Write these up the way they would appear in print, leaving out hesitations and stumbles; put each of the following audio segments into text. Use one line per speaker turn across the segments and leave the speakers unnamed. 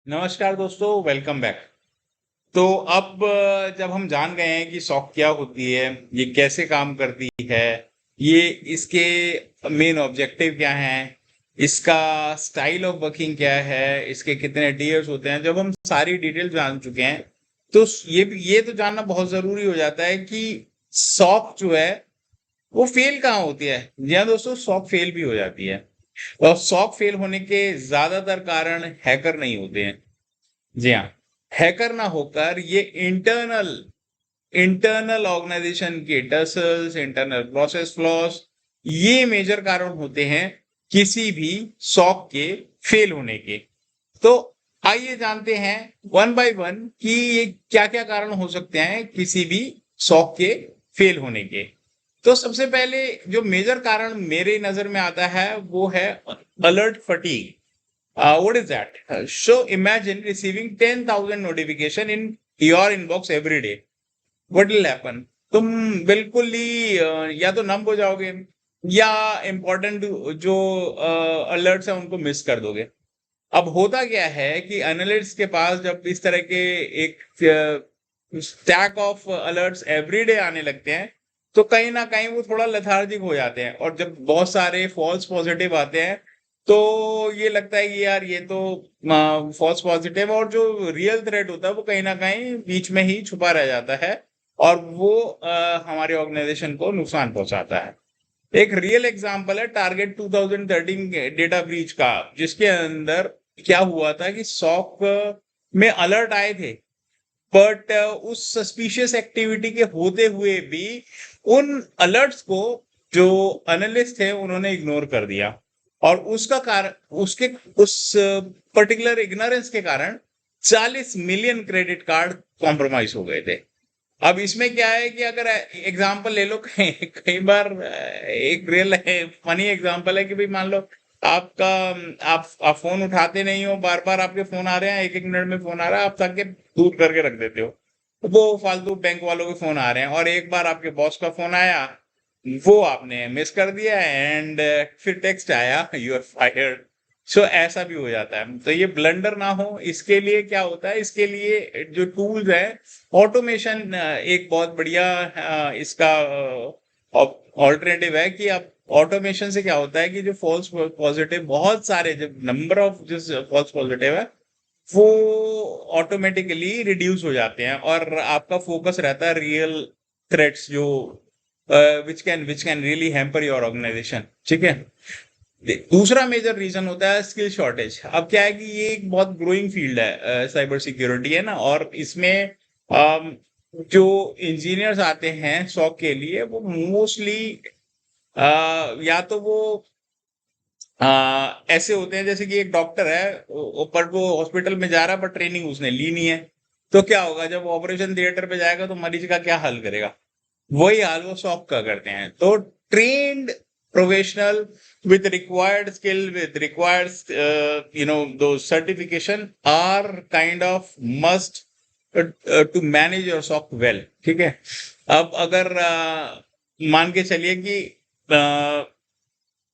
नमस्कार दोस्तों, welcome back. तो अब जब हम जान गए हैं कि शौक क्या होती है, ये कैसे काम करती है, ये इसके मेन ऑब्जेक्टिव क्या हैं, इसका स्टाइल ऑफ वर्किंग क्या है, इसके कितने टीयर्स होते हैं, जब हम सारी डिटेल जान चुके हैं तो ये तो जानना बहुत जरूरी हो जाता है कि शौक जो है वो फेल कहाँ होती है। जी हाँ दोस्तों, शौक फेल भी हो जाती है। और शौक फेल होने के ज्यादातर कारण हैकर नहीं होते हैं। जी हाँ, हैकर ना होकर ये इंटरनल इंटरनल ऑर्गेनाइजेशन के टसल्स, इंटरनल प्रोसेस फ्लॉस, ये मेजर कारण होते हैं किसी भी सॉक के फेल होने के। तो आइए जानते हैं वन बाय वन कि ये क्या क्या कारण हो सकते हैं किसी भी सॉक के फेल होने के। तो सबसे पहले जो मेजर कारण मेरे नजर में आता है वो है alert fatigue. what is that? So imagine receiving 10,000 notification in your inbox every day. What will happen? तुम बिल्कुल ही या तो नंब हो जाओगे या इम्पोर्टेंट जो अलर्ट्स हैं उनको मिस कर दोगे। अब होता क्या है कि एनालिस्ट के पास जब इस तरह के एक स्टैक ऑफ अलर्ट्स एवरीडे आने लगते हैं तो कहीं ना कहीं वो थोड़ा लेथार्जिक हो जाते हैं, और जब बहुत सारे फॉल्स पॉजिटिव आते हैं तो ये लगता है कि यार ये तो फॉल्स पॉजिटिव, और जो रियल थ्रेट होता है वो कहीं ना कहीं बीच में ही छुपा रह जाता है और वो हमारे ऑर्गेनाइजेशन को नुकसान पहुंचाता है। एक रियल एग्जांपल है टारगेट 2013 डेटा ब्रीच का, जिसके अंदर क्या हुआ था कि सॉक में अलर्ट आए थे, बट उस सस्पिशियस एक्टिविटी के होते हुए भी उन अलर्ट्स को जो एनालिस्ट थे उन्होंने इग्नोर कर दिया, और उसका कारण उसके उस पर्टिकुलर इग्नोरेंस के कारण 40 मिलियन क्रेडिट कार्ड कॉम्प्रोमाइज हो गए थे। अब इसमें क्या है कि अगर एग्जांपल ले लो, कई बार एक रियल फनी एग्जांपल है कि भाई मान लो आपका आप फोन उठाते नहीं हो, बार बार आपके फोन आ रहे हैं, एक एक मिनट में फोन आ रहा है, आप ताकि दूर करके रख देते हो, वो फालतू बैंक वालों के फोन आ रहे हैं, और एक बार आपके बॉस का फोन आया, वो आपने मिस कर दिया एंड फिर टेक्स्ट आया यू आर फायर्ड। सो ऐसा भी हो जाता है। तो ये ब्लंडर ना हो इसके लिए क्या होता है, इसके लिए जो टूल्स है, ऑटोमेशन एक बहुत बढ़िया इसका ऑल्टरनेटिव है कि आप ऑटोमेशन से क्या होता है कि जो फॉल्स पॉजिटिव बहुत सारे, जब नंबर ऑफ जो फॉल्स पॉजिटिव है वो ऑटोमेटिकली रिड्यूस हो जाते हैं और आपका फोकस रहता है रियल थ्रेट्स जो which can really hamper your organisation. ठीक है। दूसरा मेजर रीजन होता है स्किल शॉर्टेज। अब क्या है कि ये एक बहुत ग्रोइंग फील्ड है, साइबर सिक्योरिटी है ना, और इसमें जो इंजीनियर्स आते हैं सॉक के लिए वो मोस्टली या तो वो ऐसे होते हैं जैसे कि एक डॉक्टर है, पर वो हॉस्पिटल में जा रहा है पर ट्रेनिंग उसने ली नहीं है। तो क्या होगा जब ऑपरेशन थिएटर पे जाएगा तो मरीज का क्या हाल करेगा, वही हाल वो सॉफ्ट का करते हैं। तो trained professional with required skill, with required those certification are kind of must to manage your SOC well। ठीक है। अब अगर मान के चलिए कि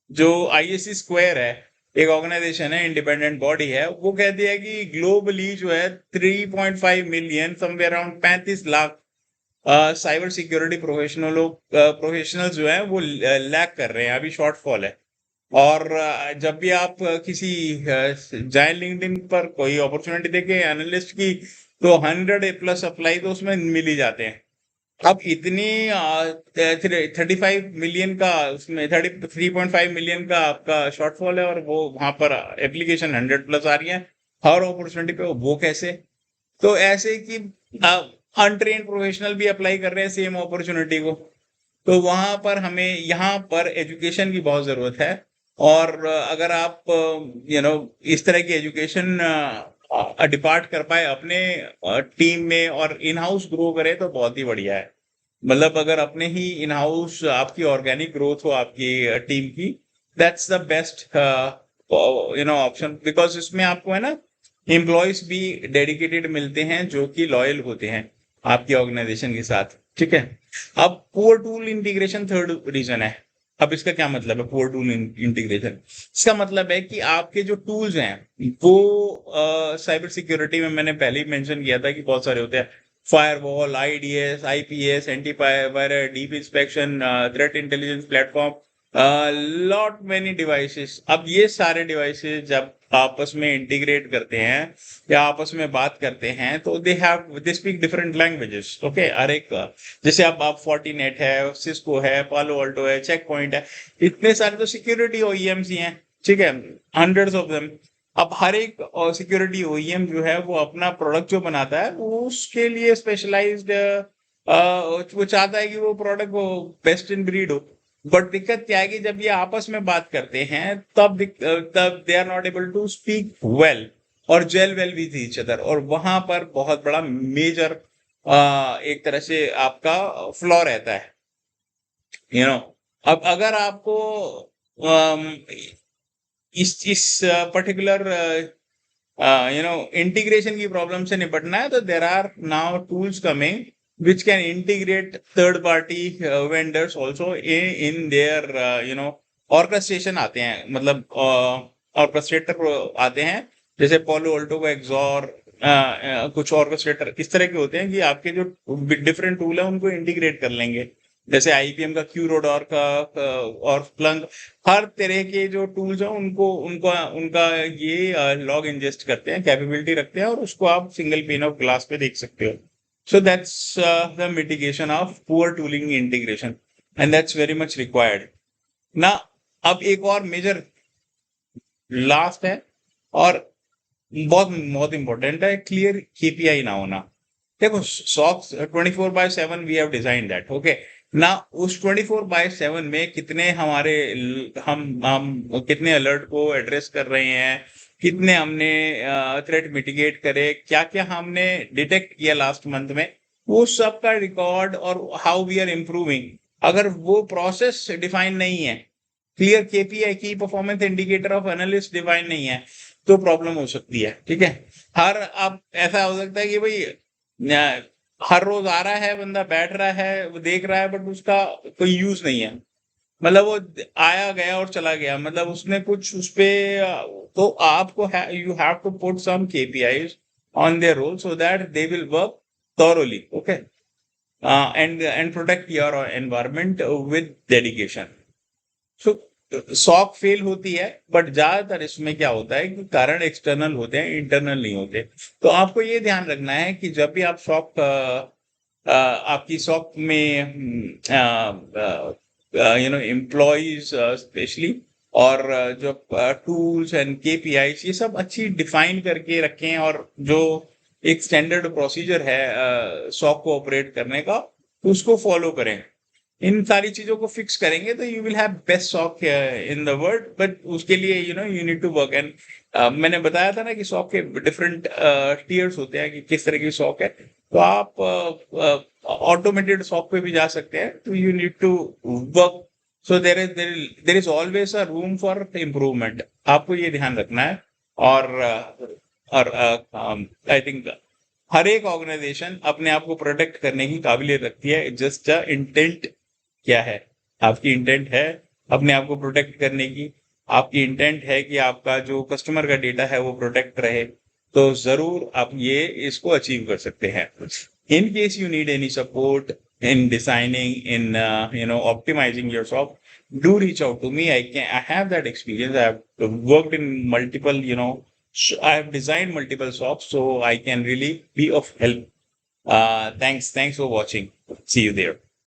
जो ISC स्क्वायर है, एक ऑर्गेनाइजेशन है, इंडिपेंडेंट बॉडी है, वो कहती है कि ग्लोबली जो है 3.5 million, somewhere around 35 lakh cyber security professionals जो है वो लैक कर रहे हैं, अभी शॉर्टफॉल है। और जब भी आप किसी जाए लिंक्डइन पर कोई अपॉर्चुनिटी देखे एनालिस्ट की, तो 100 प्लस अप्लाई तो उसमें मिल ही जाते हैं। अब इतनी 35 मिलियन का, उसमें 33.5 मिलियन का आपका शॉर्टफॉल है, और वो वहां पर एप्लीकेशन 100 प्लस आ रही है हर अपॉर्चुनिटी पे, वो कैसे? तो ऐसे कि अनट्रेन्ड प्रोफेशनल भी अप्लाई कर रहे हैं सेम अपॉर्चुनिटी को। तो वहां पर हमें यहाँ पर एजुकेशन की बहुत जरूरत है, और अगर आप इस तरह की एजुकेशन डिपार्ट कर पाए अपने टीम में और इन हाउस ग्रो करे तो बहुत ही बढ़िया है। मतलब अगर अपने ही इन हाउस आपकी ऑर्गेनिक ग्रोथ हो आपकी टीम की, that's the best option, because इसमें आपको है ना एम्प्लॉयज भी डेडिकेटेड मिलते हैं जो कि लॉयल होते हैं आपकी ऑर्गेनाइजेशन के साथ। ठीक है। अब poor tool integration third reason है। अब इसका क्या मतलब है पुअर टूल इंटीग्रेशन? इसका मतलब है कि आपके जो टूल्स हैं वो साइबर सिक्योरिटी में मैंने पहले ही मेंशन किया था कि बहुत सारे होते हैं, firewall, IDs, IPS, anti virus, deep inspection, threat intelligence platform, lot many devices. अब ये सारे डिवाइसेस जब आपस में इंटीग्रेट करते हैं या आपस में बात करते हैं तो they speak different languages. Okay, हर एक जैसे अब आप फोर्टिनेट है, सिस्को है, पालो अल्टो है, चेक पॉइंट है, इतने सारे तो सिक्योरिटी ओईएम्स ही हैं, ठीक है, हंड्रेड्स ऑफ देम। अब हर एक सिक्योरिटी ओईएम जो है वो अपना प्रोडक्ट जो बनाता है वो उसके लिए स्पेशलाइज्ड, वो चाहता है कि वो प्रोडक्ट वो बेस्ट इन ब्रीड हो। बट दिक्कत क्या है कि जब ये आपस में बात करते हैं तब they are not able to speak well और gel well with each other, और वहां पर बहुत बड़ा मेजर एक तरह से आपका फ्लॉ रहता है, यू नो। अब अगर आपको अम, इस पर्टिकुलर इंटीग्रेशन की प्रॉब्लम से निपटना है तो there are now tools coming which can integrate third party vendors also in their orchestration आते हैं, मतलब ऑर्केस्ट्रेटर आते हैं, जैसे पोलो ऑल्टो का एक्सॉर, कुछ ऑर्केस्ट्रेटर इस तरह के होते हैं कि आपके जो डिफरेंट टूल है उनको इंटीग्रेट कर लेंगे, जैसे आईपीएम का क्यूरोडॉर का और प्लंग, हर तरह के जो टूल्स हैं उनको उनका उनका ये लॉग इंजेस्ट करते हैं, कैपेबिलिटी रखते हैं, और उसको आप सिंगल पेन ऑफ ग्लास पे देख सकते हो। So that's the mitigation of poor tooling integration, and that's very much required. Now, अब एक और मेजर लास्ट है और बहुत बहुत इंपॉर्टेंट है, क्लियर केपीआई ना होना। देखो SOCs 24/7 we have design that, okay ना, उस 24/7 में कितने हमारे हम कितने अलर्ट को एड्रेस कर रहे हैं, कितने हमने थ्रेट मिटिगेट करे, क्या क्या हमने डिटेक्ट किया लास्ट मंथ में, वो सब का रिकॉर्ड और हाउ वी आर इम्प्रूविंग, अगर वो प्रोसेस डिफाइन नहीं है, क्लियर केपीआई की performance indicator of analyst define नहीं है, तो प्रॉब्लम हो सकती है, ठीक है। हर अब ऐसा हो सकता है कि भाई हर रोज आ रहा है बंदा, बैठ रहा है, वो देख रहा है, बट उसका कोई यूज नहीं है, मतलब वो आया गया और चला गया, मतलब उसने कुछ उस पे तो आपको you have to put some KPIs on their role so that they will work thoroughly, okay, and protect your environment with dedication. So SOC fail होती है, बट ज्यादातर इसमें क्या होता है कि कारण एक्सटर्नल होते हैं, इंटरनल नहीं होते। तो आपको ये ध्यान रखना है कि जब भी आप सॉक आपकी सॉक में एम्प्लॉयज स्पेशली और जो टूल्स एंड केपीआईज ये सब अच्छी डिफाइन करके रखें, और जो एक स्टैंडर्ड प्रोसीजर है सॉक को ऑपरेट करने का उसको फॉलो करें। इन सारी चीजों को फिक्स करेंगे तो you will have best SOC in the world, but उसके लिए you need to work. And मैंने बताया था ना कि सॉक के डिफरेंट टियर्स होते हैं कि किस तरह की सॉक है, तो आप ऑटोमेटेड सॉक पे भी जा सकते हैं, तो you need to work, so there is always a room for improvement, आपको ये ध्यान रखना है। और आई थिंक हर एक ऑर्गेनाइजेशन अपने आप को प्रोटेक्ट करने की काबिलियत रखती है, जस्ट इंटेंट क्या है, आपकी इंटेंट है अपने आप को प्रोटेक्ट करने की, आपकी इंटेंट है कि आपका जो कस्टमर का डेटा है वो प्रोटेक्ट रहे, तो जरूर आप ये इसको अचीव कर सकते हैं। In case you need any support in designing, in optimizing your shop, do reach out to me. I have that experience. I have worked in multiple, I have designed multiple shops, so I can really be of help. Thanks for watching. See you there.